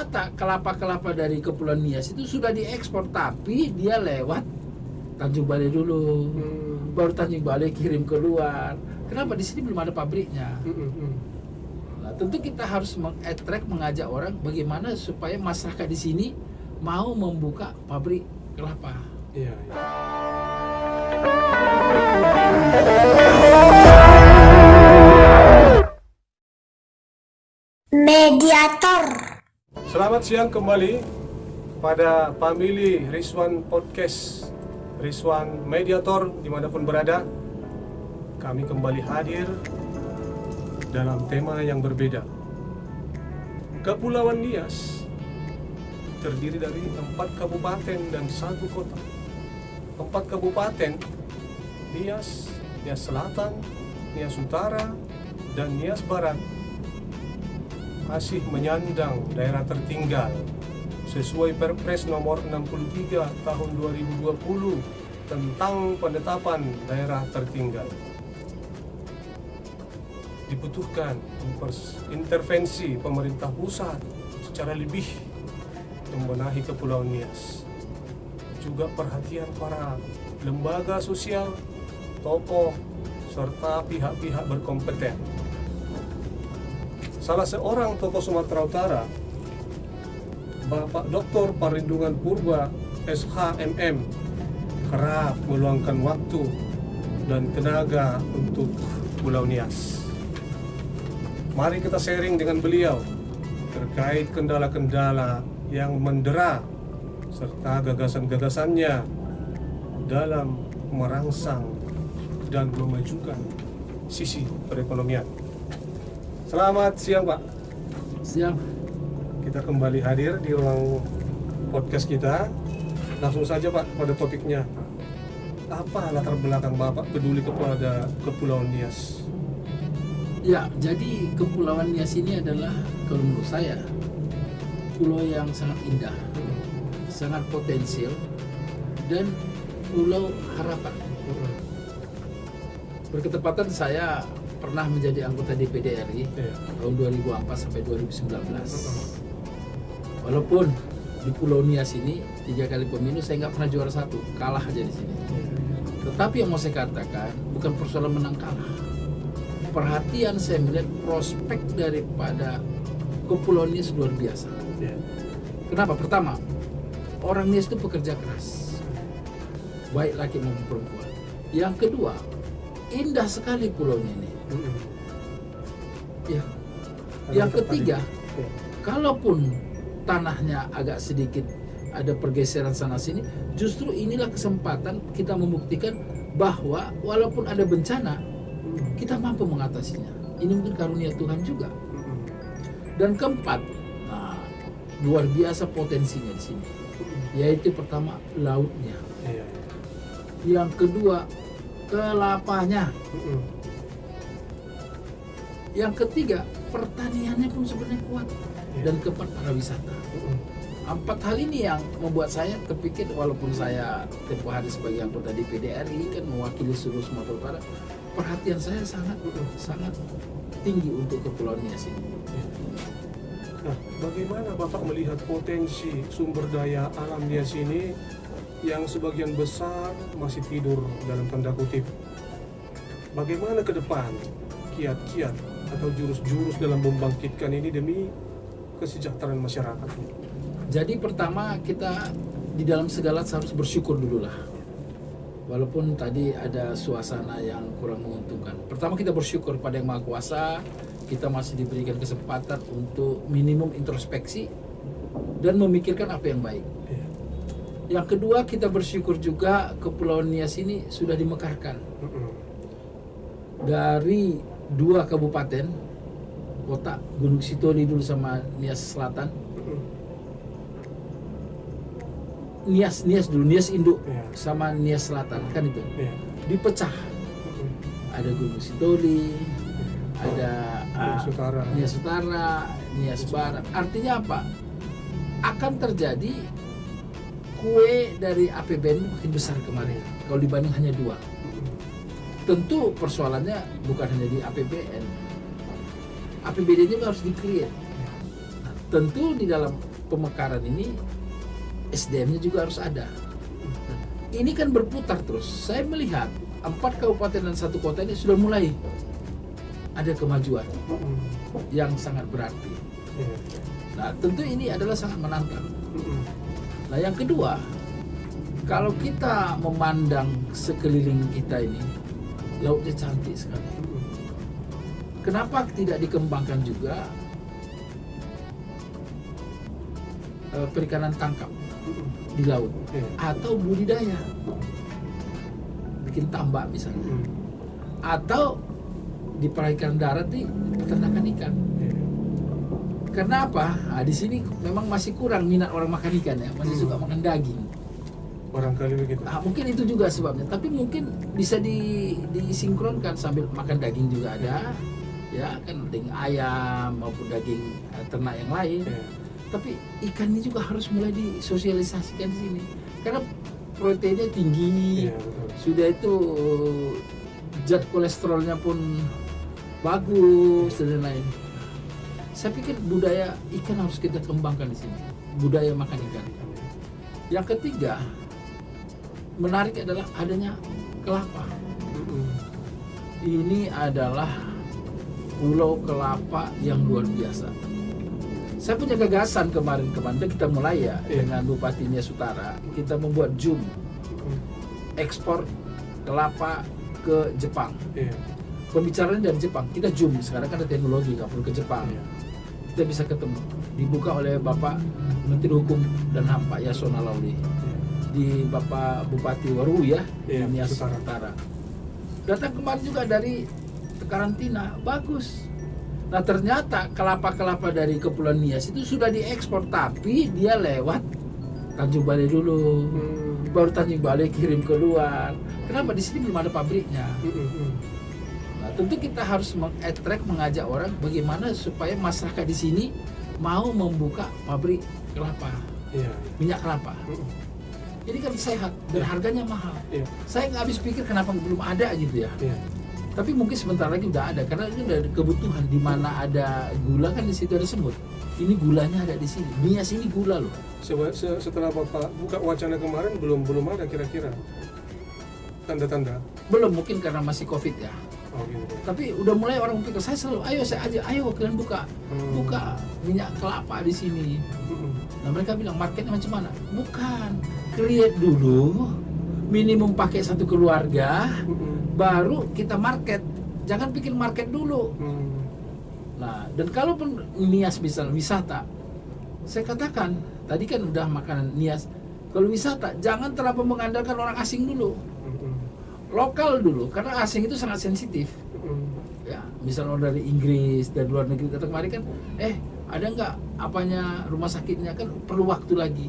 rata-rata kelapa-kelapa dari Kepulauan Nias itu sudah diekspor, tapi dia lewat Tanjung Balai dulu, baru Tanjung Balai kirim keluar. Kenapa? Di sini belum ada pabriknya. Nah, tentu kita harus meng-attract, mengajak orang bagaimana supaya masyarakat di sini mau membuka pabrik kelapa. Iya. Mediator. Selamat siang kembali pada family Rizwan Podcast, Rizwan Mediator dimanapun berada. Kami kembali hadir dalam tema yang berbeda. Kepulauan Nias terdiri dari 4 kabupaten dan 1 kota. 4 kabupaten, Nias, Nias Selatan, Nias Utara, dan Nias Barat, masih menyandang daerah tertinggal sesuai Perpres nomor 63 tahun 2020 tentang penetapan daerah tertinggal. Dibutuhkan intervensi pemerintah pusat secara lebih membenahi Kepulauan Nias. Juga perhatian para lembaga sosial, tokoh, serta pihak-pihak berkompeten. Salah seorang tokoh Sumatera Utara, Bapak Dr. Perlindungan Purba SHMM, kerap meluangkan waktu dan tenaga untuk Pulau Nias. Mari kita sharing dengan beliau terkait kendala-kendala yang mendera serta gagasan-gagasannya dalam merangsang dan memajukan sisi perekonomian. Selamat siang, Pak. Siang. Kita kembali hadir di ruang podcast kita. Langsung saja, Pak, pada topiknya. Apa latar belakang Bapak peduli kepada Kepulauan Nias? Ya, jadi Kepulauan Nias ini adalah, kalau menurut saya, pulau yang sangat indah, sangat potensial, dan pulau harapan. Berketepatan saya pernah menjadi anggota DPD RI tahun 2004 sampai 2019. Walaupun di Pulau Nias ini 3 kali pemilu saya nggak pernah juara 1, kalah aja di sini. Tetapi yang mau saya katakan bukan persoalan menang kalah. Perhatian saya melihat prospek daripada Kepulauan Nias luar biasa. Kenapa? Pertama, orang Nias itu pekerja keras, baik laki maupun perempuan. Yang kedua, indah sekali pulaunya ini. Ya. Yang ketiga, kalaupun tanahnya agak sedikit ada pergeseran sana sini, justru inilah kesempatan kita membuktikan bahwa walaupun ada bencana, kita mampu mengatasinya. Ini mungkin karunia Tuhan juga. Dan keempat, luar biasa potensinya di sini. Yaitu pertama, lautnya. Yang kedua, kelapanya. Yang ketiga, pertaniannya pun sebenarnya kuat. Dan keempat, pariwisata. 4 hal ini yang membuat saya terpikir, walaupun saya tempoh hari sebagai anggota DPD RI kan mewakili seluruh Sumatera Utara, perhatian saya sangat tinggi untuk Kepulauan Nias ini. Nah, bagaimana Bapak melihat potensi sumber daya alam Nias ini yang sebagian besar masih tidur dalam tanda kutip? Bagaimana ke depan kiat-kiat atau jurus-jurus dalam membangkitkan ini demi kesejahteraan masyarakat? Jadi pertama, kita di dalam segala harus bersyukur dulu lah. Walaupun tadi ada suasana yang kurang menguntungkan. Pertama, kita bersyukur pada Yang Maha Kuasa, kita masih diberikan kesempatan untuk minimum introspeksi dan memikirkan apa yang baik. Yang kedua, kita bersyukur juga Kepulauan Nias ini sudah dimekarkan. Dari 2 kabupaten kota, Gunung Sitoli dulu sama Nias Selatan, Nias dulu, Nias Induk sama Nias Selatan, kan itu dipecah. Ada Gunung Sitoli, ada Nias Utara, Nias Barat. Artinya apa? Akan terjadi kue dari APBN makin besar kemarin kalau dibanding hanya 2. Tentu persoalannya bukan hanya di APBN. APBD juga harus di-create. Nah, tentu di dalam pemekaran ini SDM-nya juga harus ada. Ini kan berputar terus. Saya melihat 4 kabupaten dan 1 kota ini sudah mulai ada kemajuan yang sangat berarti. Nah, tentu ini adalah sangat menantang. Nah, yang kedua, kalau kita memandang sekeliling kita ini, lautnya cantik sekali. Kenapa tidak dikembangkan juga perikanan tangkap di laut atau budidaya, bikin tambak misalnya, atau di perairan darat nih peternakan ikan. Karena apa? Nah, di sini memang masih kurang minat orang makan ikan ya, masih suka makan daging. Barangkali begitu. Nah, mungkin itu juga sebabnya. Tapi mungkin bisa disinkronkan sambil makan daging juga ada, ya kan, daging ayam maupun daging ternak yang lain. Tapi ikan ini juga harus mulai disosialisasikan di sini, karena proteinnya tinggi, sudah itu zat kolesterolnya pun bagus dan lain. Saya pikir budaya ikan harus kita kembangkan di sini, budaya makan ikan. Yang ketiga, menarik adalah adanya kelapa. Ini adalah pulau kelapa yang luar biasa. Saya punya gagasan kemarin kita mulai ya dengan Bupati Nias Utara, kita membuat Zoom ekspor kelapa ke Jepang. Pembicaraan dari Jepang, kita Zoom, sekarang kan ada teknologi, nggak perlu ke Jepang. Kita bisa ketemu, dibuka oleh Bapak Menteri Hukum dan HAM Pak Yasona Lawli, di Bapak Bupati Waru ya, di Nias Utara. Datang kemarin juga dari karantina, bagus. Nah, ternyata kelapa-kelapa dari Kepulauan Nias itu sudah diekspor, tapi dia lewat Tanjung Balai dulu, baru Tanjung Balai kirim keluar. Kenapa? Di sini belum ada pabriknya. Nah, tentu kita harus meng-attract, mengajak orang bagaimana supaya masyarakat di sini mau membuka pabrik kelapa, minyak kelapa. Jadi kan sehat dan harganya mahal. Saya nggak habis pikir kenapa belum ada gitu ya. Tapi mungkin sebentar lagi udah ada, karena ini udah ada kebutuhan. Di mana ada gula kan di situ ada semut. Ini gulanya ada di sini. Nias ini gula loh. Setelah Bapak buka wacana kemarin belum ada kira-kira tanda-tanda? Belum, mungkin karena masih Covid ya. Gitu. Tapi udah mulai orang pikir, saya selalu ayo kalian buka minyak kelapa di sini. Nah, mereka bilang marketnya macam mana? Bukan, create dulu, minimum pakai satu keluarga, baru kita market. Jangan bikin market dulu. Nah, dan kalaupun Nias misal wisata, saya katakan tadi kan udah makanan Nias. Kalau wisata jangan terlalu mengandalkan orang asing dulu, lokal dulu, karena asing itu sangat sensitif. Ya, misalnya dari Inggris, dari luar negeri datang kemari kan, ada nggak apanya rumah sakitnya, kan perlu waktu lagi.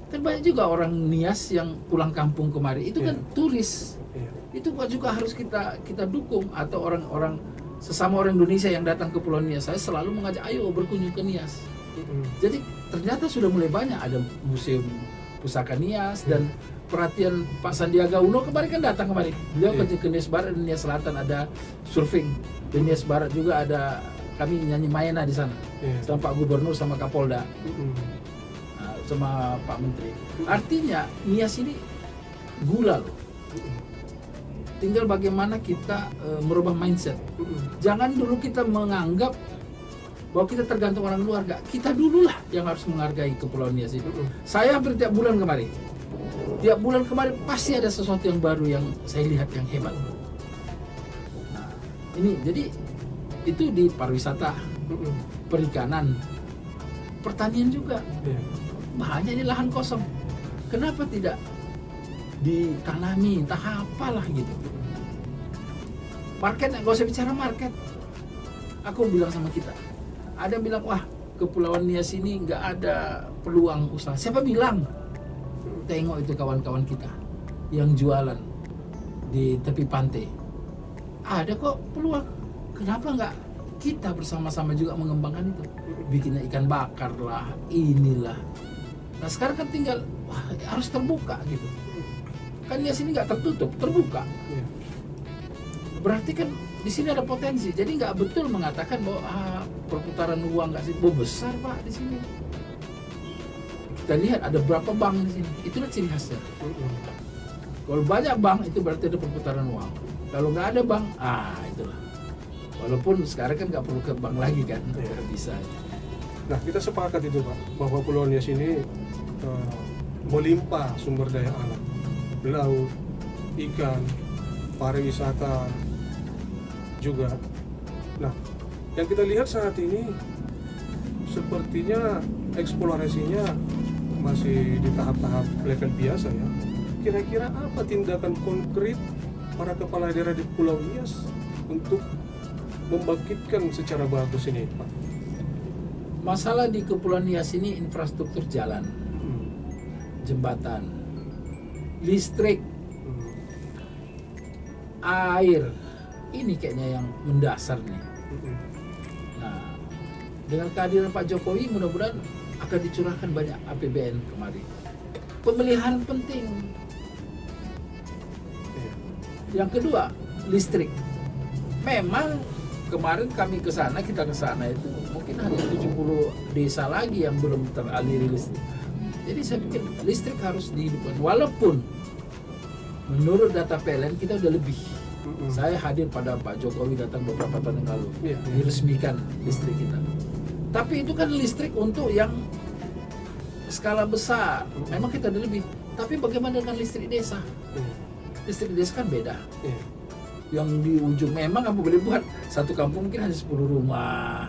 Kan banyak juga orang Nias yang pulang kampung kemari, itu kan turis. Itu juga harus kita dukung, atau orang-orang sesama orang Indonesia yang datang ke Pulau Nias. Saya selalu mengajak ayo berkunjung ke Nias. Jadi ternyata sudah mulai banyak ada museum pusaka Nias, dan perhatian Pak Sandiaga Uno kemarin kan datang kemari. Beliau ke Nias Barat dan Nias Selatan ada surfing. Di Nias Barat juga ada kami nyanyi Mayana di sana. Sama Pak Gubernur sama Kapolda. Sama Pak Menteri. Artinya Nias ini gula loh. Tinggal bagaimana kita merubah mindset. Jangan dulu kita menganggap bahwa kita tergantung orang luar. Gak, kita dululah yang harus menghargai Kepulauan Nias itu. Saya hampir tiap bulan kemari pasti ada sesuatu yang baru yang saya lihat yang hebat. Nah, ini jadi itu di pariwisata, perikanan, pertanian juga. Banyak ini lahan kosong. Kenapa tidak ditanami, entah apalah gitu. Market, gak usah bicara market. Aku bilang sama kita, ada yang bilang, wah Kepulauan Nias ini nggak ada peluang usaha. Siapa bilang? Tengok itu kawan-kawan kita yang jualan di tepi pantai. Ada kok peluang. Kenapa nggak kita bersama-sama juga mengembangkan itu? Bikinnya ikan bakar lah, inilah. Nah sekarang kan tinggal, wah, harus terbuka gitu. Kan Nias ini nggak tertutup, terbuka. Berarti kan di sini ada potensi. Jadi nggak betul mengatakan bahwa perputaran uang nggak sih? Besar Pak di sini. Kita lihat ada berapa bank di sini. Itulah ciri khasnya. Kalau banyak bank itu berarti ada perputaran uang. Kalau nggak ada bank, itulah. Walaupun sekarang kan nggak perlu ke bank lagi kan, bisa. Nah, kita sepakat itu Pak, bahwa Pulau Nias ini melimpah sumber daya alam, laut, ikan, pariwisata juga. Nah, yang kita lihat saat ini sepertinya eksplorasinya masih di tahap-tahap level biasa ya. Kira-kira apa tindakan konkret para kepala daerah di Pulau Nias untuk membangkitkan secara bagus ini, Pak? Masalah di Kepulauan Nias ini infrastruktur jalan, jembatan, listrik, air. Ini kayaknya yang mendasar nih. Nah, dengan kehadiran Pak Jokowi mudah-mudahan akan dicurahkan banyak APBN kemarin. Pemeliharaan penting. Yang kedua, listrik. Memang kemarin kami ke sana, kita ke sana itu mungkin hanya 70 desa lagi yang belum teraliri listrik. Jadi saya pikir listrik harus dihidupkan. Walaupun menurut data PLN kita udah lebih. Saya hadir pada Pak Jokowi datang beberapa tahun yang lalu, diresmikan listrik kita. Tapi itu kan listrik untuk yang skala besar. Memang kita ada lebih. Tapi bagaimana dengan listrik desa? Listrik desa kan beda. Yang di ujung memang apa boleh buat satu kampung mungkin hanya 10 rumah.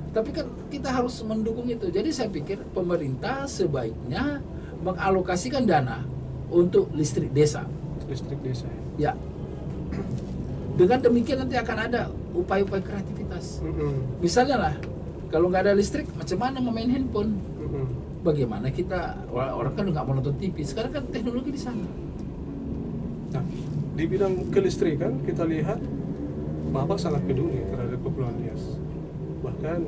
Tapi kan kita harus mendukung itu. Jadi saya pikir pemerintah sebaiknya mengalokasikan dana untuk listrik desa. Listrik desa. Ya. Dengan demikian nanti akan ada upaya-upaya kreativitas. Misalnya lah, kalau nggak ada listrik, macam mana memain handphone? Bagaimana kita, orang kan nggak mau nonton TV, sekarang kan teknologi di sana. Nah, di bidang kelistrikan kita lihat Bapak sangat peduli terhadap Kepulauan Nias. Bahkan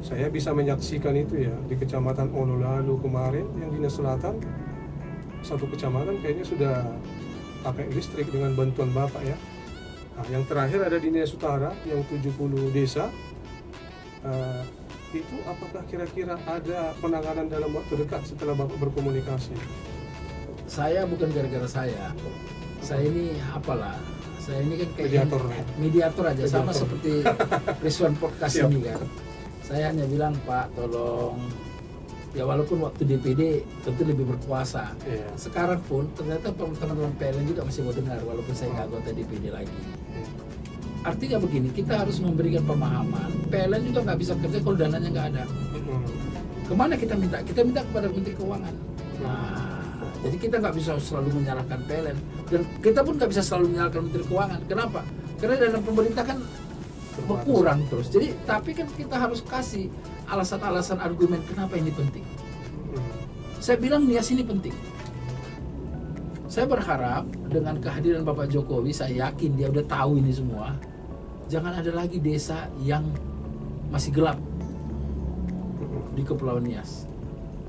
saya bisa menyaksikan itu ya di Kecamatan Onolalu kemarin yang di Nias Selatan, satu kecamatan kayaknya sudah pakai listrik dengan bantuan Bapak ya. Nah, yang terakhir ada di Nias Utara yang 70 desa. Itu apakah kira-kira ada penanganan dalam waktu dekat setelah Bapak berkomunikasi? Saya bukan gara-gara saya ini apalah, saya ini kan kayak mediator aja, sama seperti Rizwan Podcast ini kan. Saya hanya bilang, Pak tolong, ya walaupun waktu DPD tentu lebih berkuasa. Sekarang pun ternyata teman-teman PLN juga masih mau dengar walaupun saya nggak anggota DPD lagi. Artinya begini, kita harus memberikan pemahaman. PLN juga nggak bisa kerja kalau dananya nggak ada. Kemana kita minta? Kita minta kepada Menteri Keuangan. Nah, jadi kita nggak bisa selalu menyalahkan PLN. Dan kita pun nggak bisa selalu menyalahkan Menteri Keuangan. Kenapa? Karena dana pemerintah kan berkurang terus. Jadi, tapi kan kita harus kasih alasan-alasan argumen kenapa ini penting. Saya bilang Nias ini penting. Saya berharap dengan kehadiran Bapak Jokowi, saya yakin dia udah tahu ini semua. Jangan ada lagi desa yang masih gelap di Kepulauan Nias.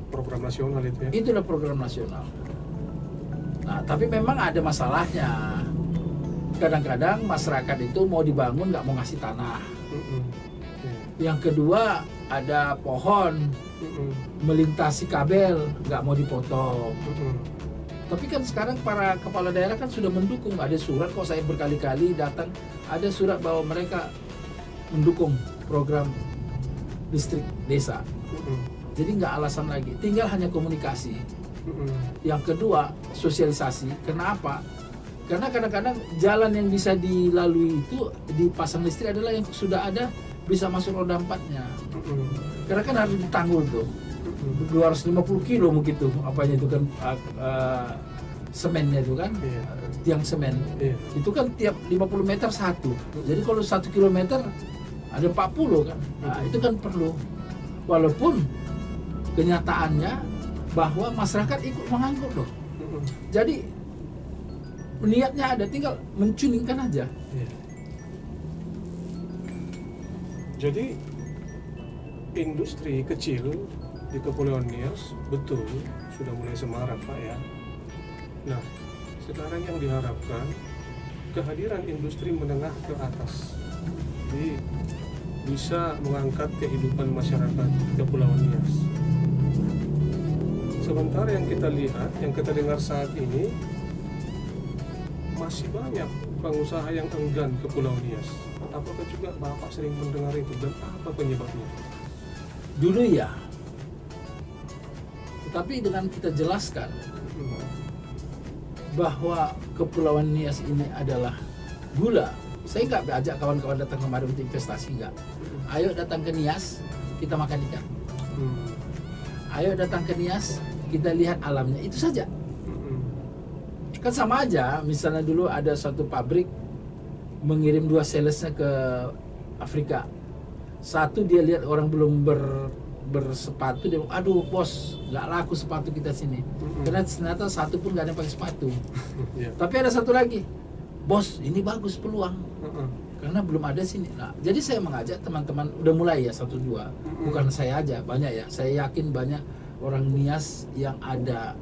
Program nasional itu ya? Itulah program nasional. Nah, tapi memang ada masalahnya. Kadang-kadang masyarakat itu mau dibangun nggak mau ngasih tanah. Yang kedua ada pohon melintasi kabel nggak mau dipotong. Tapi kan sekarang para kepala daerah kan sudah mendukung, ada surat kok, saya berkali-kali datang, ada surat bahwa mereka mendukung program listrik desa. Jadi nggak alasan lagi, tinggal hanya komunikasi. Yang kedua sosialisasi. Kenapa? Karena kadang-kadang jalan yang bisa dilalui itu dipasang listrik adalah yang sudah ada bisa masuk roda 4-nya. Karena kan harus ditanggul tuh. 250 kilo mungkin tuh apanya itu kan semennya itu kan, tiang semen itu kan tiap 50 meter satu, jadi kalau 1 kilometer ada 40 kan. Nah, itu kan perlu, walaupun kenyataannya bahwa masyarakat ikut mengangkut loh. Jadi niatnya ada, tinggal mencuningkan aja. Jadi industri kecil di Kepulauan Nias betul sudah mulai semarak Pak ya. Nah, sekarang yang diharapkan kehadiran industri menengah ke atas di bisa mengangkat kehidupan masyarakat Kepulauan Nias. Sementara yang kita lihat, yang kita dengar saat ini, masih banyak pengusaha yang enggan ke Pulau Nias. Apakah juga Bapak sering mendengar itu dan apa penyebabnya? Dulu ya. Tetapi dengan kita jelaskan bahwa Kepulauan Nias ini adalah gula. Saya nggak ajak kawan-kawan datang kemari untuk investasi, nggak. Ayo datang ke Nias, kita makan ikan. Ayo datang ke Nias, kita lihat alamnya, itu saja. Kan sama aja, misalnya dulu ada suatu pabrik mengirim 2 salesnya ke Afrika. Satu dia lihat orang belum bersepatu, dia bilang, aduh bos, nggak laku sepatu kita sini. Karena ternyata satu pun nggak ada yang pakai sepatu. Tapi ada satu lagi, bos ini bagus peluang, karena belum ada sini. Nah, jadi saya mengajak teman-teman, udah mulai ya 1-2, bukan saya aja, banyak ya. Saya yakin banyak orang Nias yang ada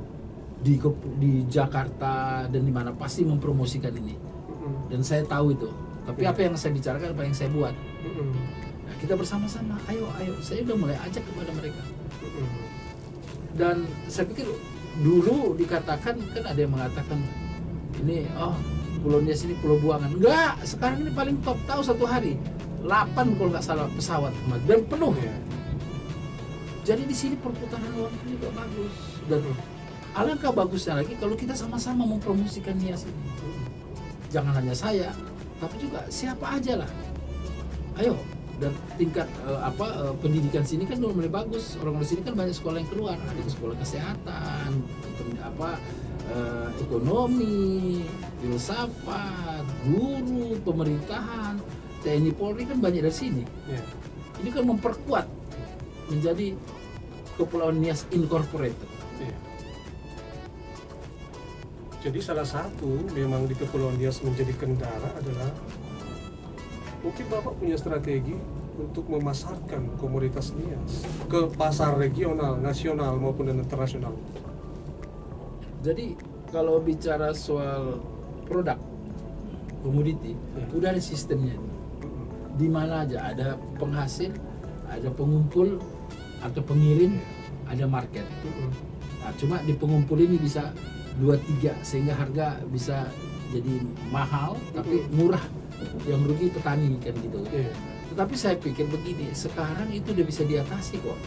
di Jakarta dan di mana pasti mempromosikan ini. Dan saya tahu itu. Tapi apa yang saya bicarakan, apa yang saya buat. Nah, kita bersama-sama, ayo, saya udah mulai ajak kepada mereka. Dan saya pikir dulu dikatakan, kan ada yang mengatakan ini, Pulau Nias ini pulau buangan. Enggak, sekarang ini paling top. Tahu satu hari 8 kalau nggak salah pesawat dan penuh. Jadi di sini perputaran uang juga bagus. Dan alangkah bagusnya lagi kalau kita sama-sama mempromosikan Nias ini. Jangan hanya saya, tapi juga siapa aja lah. Ayo, dan tingkat pendidikan sini kan mulai bagus. Orang di sini kan banyak sekolah yang keluar, ada sekolah kesehatan, ekonomi, filsafat, guru, pemerintahan, TNI Polri kan banyak dari sini. Ini kan memperkuat menjadi Kepulauan Nias Incorporated. Jadi salah satu memang di Kepulauan Nias menjadi kendala adalah mungkin Bapak punya strategi untuk memasarkan komoditas Nias ke pasar regional, nasional maupun internasional. Jadi kalau bicara soal produk komoditi, udah ada sistemnya. Di mana aja ada penghasil, ada pengumpul atau pengirim, ada market. Nah, cuma di pengumpul ini bisa 2-3 sehingga harga bisa jadi mahal tapi murah, yang rugi petani kan gitu. Tetapi saya pikir begini, sekarang itu udah bisa diatasi kok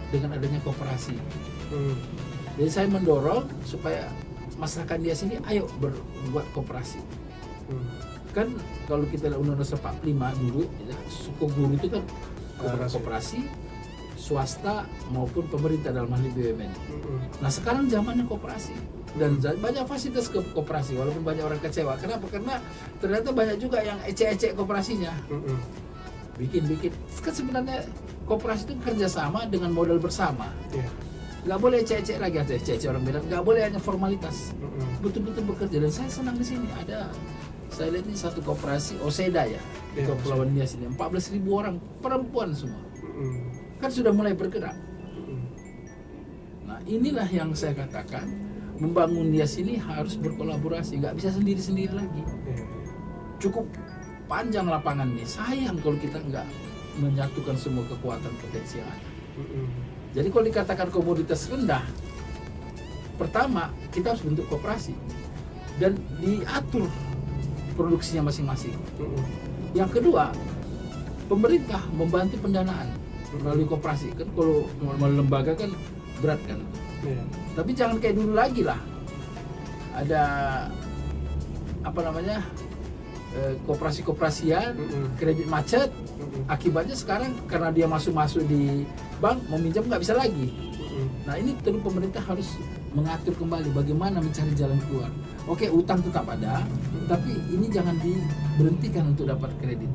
dengan adanya koperasi. Jadi saya mendorong supaya masyarakat Nias ini ayo berbuat koperasi. Kan kalau kita lihat Undang-Undang 45 dulu ya, suku guru itu kan koperasi swasta maupun pemerintah dalam hal ini BUMN. Nah sekarang zamannya koperasi dan banyak fasilitas ke koperasi walaupun banyak orang kecewa. Kenapa? Karena ternyata banyak juga yang ecek-ecek koperasinya. Bikin kan sebenarnya koperasi itu kerjasama dengan modal bersama. Nggak boleh ecek-ecek lagi, atau ecek-ecek orang bilang nggak boleh hanya formalitas. Betul-betul bekerja. Dan saya senang di sini ada, saya lihat ini satu koperasi Oseda ya di Kepulauan Nias ini 14.000 orang perempuan semua. Kan sudah mulai bergerak. Nah inilah yang saya katakan, membangun Nias ini harus berkolaborasi, nggak bisa sendiri-sendiri lagi. Cukup panjang lapangan nih, sayang kalau kita nggak menyatukan semua kekuatan potensi yang ada. Jadi kalau dikatakan komoditas rendah, pertama kita harus bentuk koperasi dan diatur produksinya masing-masing. Yang kedua, pemerintah membantu pendanaan melalui koperasi. Kan kalau lembaga kan berat kan. Tapi jangan kayak dulu lagi lah. Ada apa namanya? Koperasi-koperasian, kredit macet. Akibatnya sekarang karena dia masuk di bank meminjam nggak bisa lagi. Nah ini tentu pemerintah harus mengatur kembali bagaimana mencari jalan keluar. Oke, utang tetap ada, tapi ini jangan diberhentikan untuk dapat kredit.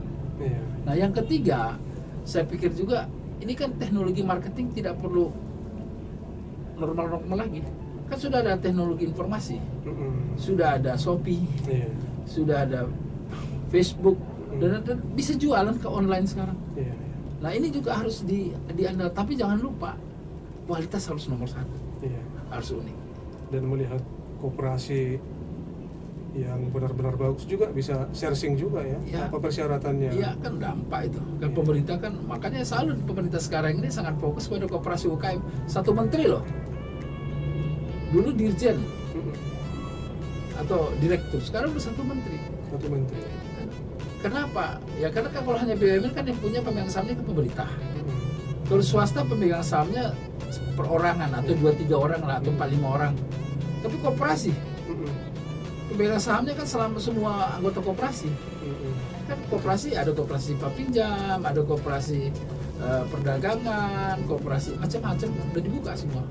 Nah yang ketiga, saya pikir juga ini kan teknologi marketing tidak perlu normal-normal lagi. Kan sudah ada teknologi informasi, sudah ada Shopee, sudah ada Facebook, dan bisa jualan ke online sekarang. Nah ini juga harus diandal, tapi jangan lupa kualitas harus nomor 1, harus unik. Dan melihat koperasi yang benar-benar bagus juga bisa sharing juga ya, Ya. apa persyaratannya. Iya kan dampak itu kan pemerintah kan, makanya selalu pemerintah sekarang ini sangat fokus pada koperasi UKM. Satu menteri loh, dulu dirjen Mm-mm. atau direktur, sekarang udah satu menteri. Satu menteri. Kenapa? Ya karena kan kalau hanya BUMN kan yang punya pemegang sahamnya ke pemerintah. Mm-mm. Kalau swasta pemegang sahamnya perorangan atau 2-3 orang lah atau 4-5 orang. Tapi koperasi Mm-mm. pemegang sahamnya kan selama semua anggota koperasi. Mm-mm. Kan koperasi ada koperasi pinjam, ada koperasi perdagangan, koperasi macam-macam udah dibuka semua.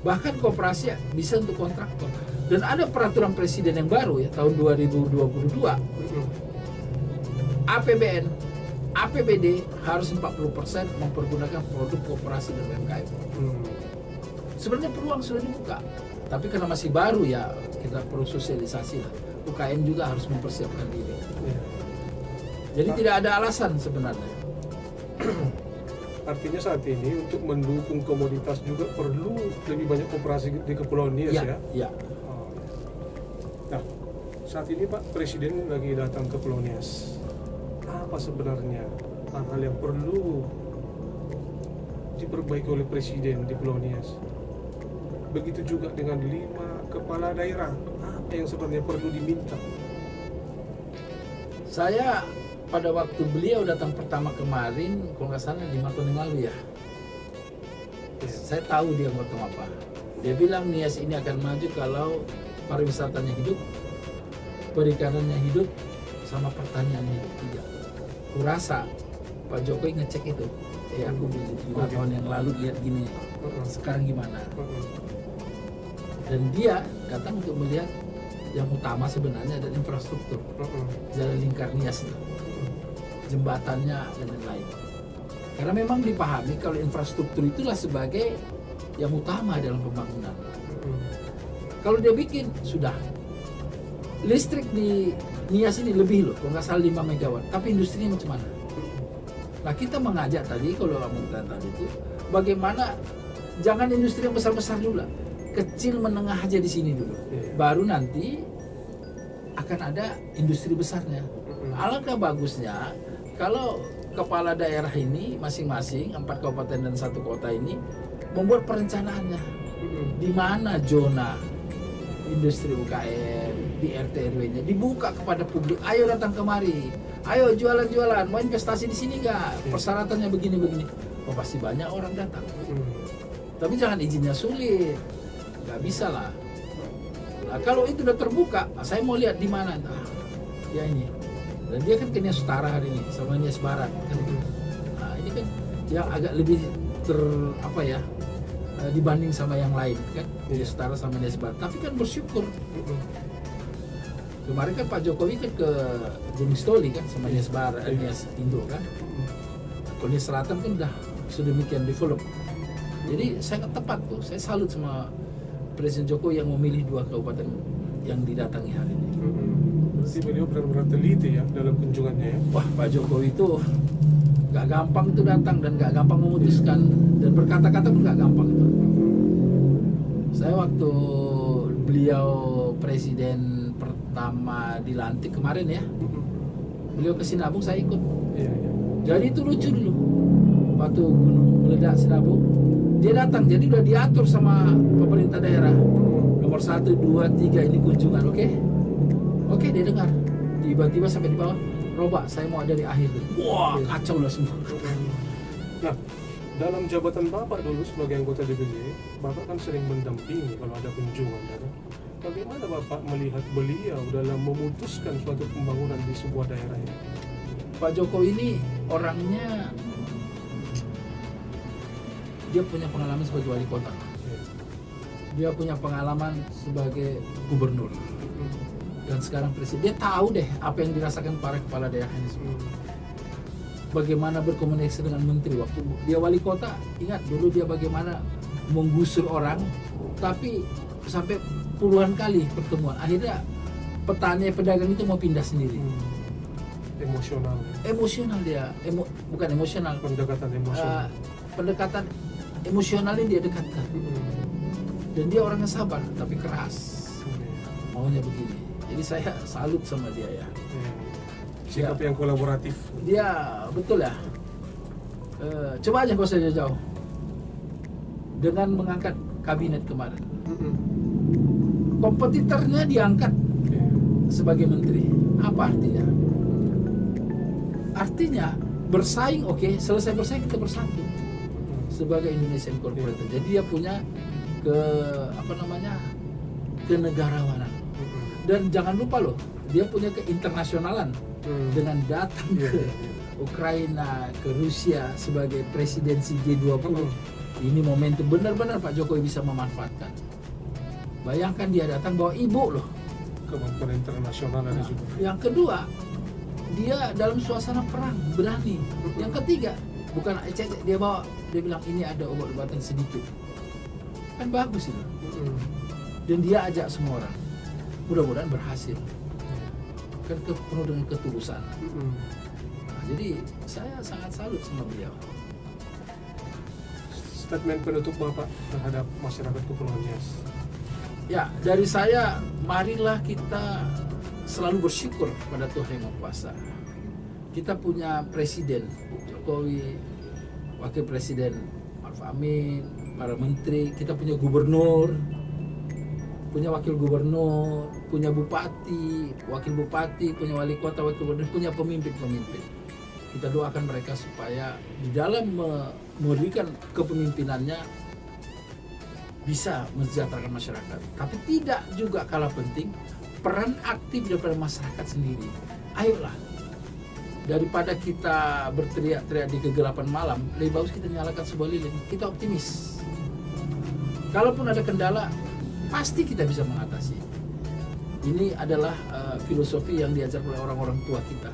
Bahkan koperasi bisa untuk kontraktor. Dan ada peraturan presiden yang baru ya tahun 2022, Mm-mm. APBN, APBD harus 40% mempergunakan produk koperasi dan UMKM. Mm. Sebenarnya peluang sudah dibuka, tapi karena masih baru ya kita perlu sosialisasi lah. UKM juga harus mempersiapkan diri. Iya. Jadi tidak ada alasan sebenarnya. Artinya saat ini untuk mendukung komoditas juga perlu lebih banyak koperasi di Kepulauan Nias ya. Ya. Oh. Nah, saat ini Pak Presiden lagi datang ke Pulau Nias. Apa sebenarnya hal-hal yang perlu diperbaiki oleh Presiden di Pulau Nias? Begitu juga dengan 5 kepala daerah. Apa yang sebenarnya perlu diminta? Saya pada waktu beliau datang pertama kemarin, kalau nggak salah 5 tahun yang lalu ya, saya tahu dia ngomong apa. Dia bilang Nias ini akan maju kalau pariwisatanya hidup, perikanannya hidup, sama pertaniannya hidup. 3. Kurasa Pak Jokowi ngecek itu. Aku 5 tahun yang lalu lihat gini, sekarang gimana? Dan dia datang untuk melihat yang utama sebenarnya adalah infrastruktur, jalan lingkar Nias itu, jembatannya dan lain-lain. Karena memang dipahami kalau infrastruktur itulah sebagai yang utama dalam pembangunan. Kalau dia bikin sudah listrik di Nias ini lebih loh, kalau nggak salah 5 megawatt, tapi industrinya macam mana? Nah kita mengajak tadi kalau kamu tadi itu bagaimana jangan industri yang besar-besar dulu lah, kecil menengah aja di sini dulu, baru nanti akan ada industri besarnya. Alangkah bagusnya kalau kepala daerah ini masing-masing 4 kabupaten dan 1 kota ini membuat perencanaannya di mana zona industri UKM di RT RW-nya dibuka kepada publik. Ayo datang kemari, ayo jualan-jualan, mau investasi di sini nggak? Persyaratannya begini-begini. Oh pasti banyak orang datang. Tapi jangan izinnya sulit, nggak bisa lah. Nah, kalau itu udah terbuka, saya mau lihat di mana. Nah, ya ini. Dan dia kan ke Nias Utara hari ini sama Nias Barat kan. Nah, ini kan yang agak lebih dibanding sama yang lain kan, Nias Utara sama Nias Barat. Tapi kan bersyukur. Kemarin kan Pak Jokowi kan ke Gunung Stoli kan sama Nias Barat, Nias Indo kan. Kalau Nias Selatan kan udah sedemikian develop. Jadi sangat tepat tuh. Saya salut sama Presiden Jokowi yang memilih 2 kabupaten yang didatangi hari ini. Berarti beliau benar-benar teliti ya dalam kunjungannya ya. Wah, Pak Jokowi itu gak gampang itu datang dan gak gampang memutuskan dan berkata-kata pun gak gampang itu. Saya waktu beliau presiden pertama dilantik kemarin ya, beliau ke Sinabung saya ikut. Iya. Jadi itu lucu dulu. Waktu gunung meledak Sinabung, dia datang. Jadi udah diatur sama pemerintah daerah. Nomor 1, 2, 3 ini kunjungan, oke, dia dengar. Tiba-tiba sampai di bawah, Roba, saya mau ada di akhir. Wah, kacau lah semua. Nah, dalam jabatan Bapak dulu sebagai anggota DPD, Bapak kan sering mendampingi kalau ada kunjungan kan? Bagaimana Bapak melihat beliau dalam memutuskan suatu pembangunan di sebuah daerah ini? Pak Jokowi ini orangnya, dia punya pengalaman sebagai wali kota, dia punya pengalaman sebagai gubernur, dan sekarang presiden. Dia tahu deh apa yang dirasakan para kepala daerah ini semua. Bagaimana berkomunikasi dengan menteri waktu dia wali kota. Ingat dulu dia bagaimana menggusur orang, tapi sampai puluhan kali pertemuan. Akhirnya petani pedagang itu mau pindah sendiri. Emosional dia, bukan emosional. Pendekatan emosional. Pendekatan emosionalnya dia dekatkan. Dan dia orangnya sabar tapi keras. Maunya begini. Jadi saya salut sama dia ya. Sikap yang kolaboratif. Dia betul ya. Coba aja kau saja jauh dengan mengangkat kabinet kemarin. Kompetitornya diangkat sebagai menteri. Apa artinya? Artinya bersaing, oke, selesai bersaing kita bersatu sebagai Indonesia Incorporated. Jadi dia punya kenegarawanan. Dan jangan lupa loh, dia punya keinternsionalan dengan datang ke Ukraina, ke Rusia sebagai presidensi G20. Ini momentum benar-benar Pak Jokowi bisa memanfaatkan. Bayangkan dia datang bawa ibu loh. Kemampuan internasional ada juga. Yang kedua, dia dalam suasana perang berani. Yang ketiga, bukan ecek-ecek, dia bilang ini ada obat-obatan sedikit. Kan bagus itu. Dan dia ajak semua orang. Mudah-mudahan berhasil. Kan penuh dengan ketulusan. Nah, jadi saya sangat salut sama beliau. Statement penutup Bapak terhadap masyarakat Kepulauan Nias. Ya, dari saya, marilah kita selalu bersyukur pada Tuhan Yang Maha Kuasa. Kita punya Presiden Jokowi, Wakil Presiden Maruf Amin, para menteri, kita punya gubernur, punya wakil gubernur, punya bupati, wakil bupati, punya wali kota, wakil gubernur, punya pemimpin-pemimpin. Kita doakan mereka supaya di dalam memberikan kepemimpinannya bisa mensejahterakan masyarakat. Tapi tidak juga kalah penting peran aktif daripada masyarakat sendiri. Ayolah, daripada kita berteriak-teriak di kegelapan malam, lebih bagus kita nyalakan sebuah lilin. Kita optimis. Kalaupun ada kendala, pasti kita bisa mengatasi. Ini adalah filosofi yang diajarkan oleh orang-orang tua kita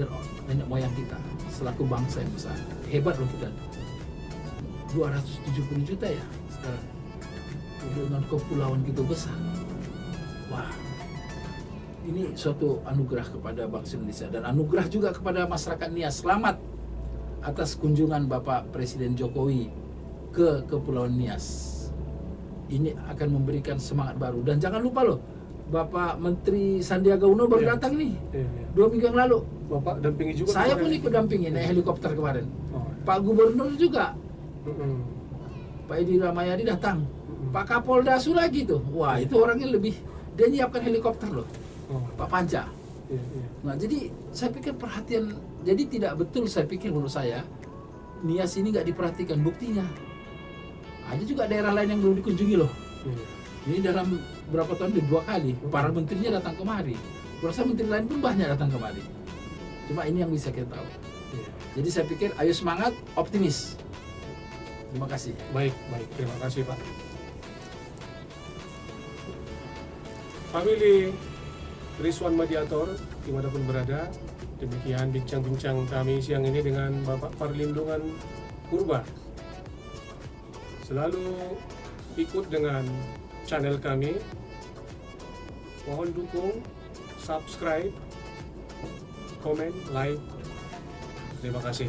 dan nenek moyang kita selaku bangsa yang besar. Hebat loh kita. 270 juta ya sekarang. Dengan kepulauan gitu besar. Wah, ini suatu anugerah kepada bangsa Indonesia dan anugerah juga kepada masyarakat Nias. Selamat atas kunjungan Bapak Presiden Jokowi ke Kepulauan Nias. Ini akan memberikan semangat baru. Dan jangan lupa loh, Bapak Menteri Sandiaga Uno baru datang nih 2 minggu yang lalu. Bapak dampingi juga. Saya pun ikut dampingin naik helikopter kemarin. Oh. Pak Gubernur juga. Pak Edi Rahmayadi datang. Pak Kapolda lagi tuh. Wah, itu orangnya lebih, dia nyiapkan helikopter loh. Pak Panca. Nah, jadi saya pikir perhatian, jadi tidak betul saya pikir menurut saya Nias ini nggak diperhatikan. Buktinya ada juga daerah lain yang belum dikunjungi loh. Ini dalam berapa tahun, 2 kali para menterinya datang kemari. Berasa menteri lain pun banyak datang kemari. Cuma ini yang bisa kita tahu. Jadi saya pikir ayo semangat, optimis. Terima kasih. Baik, terima kasih Pak. Family Rizwan Mediator dimanapun berada, demikian bincang-bincang kami siang ini dengan Bapak Perlindungan Purba. Selalu ikut dengan channel kami. Mohon dukung, subscribe, komen, like. Terima kasih.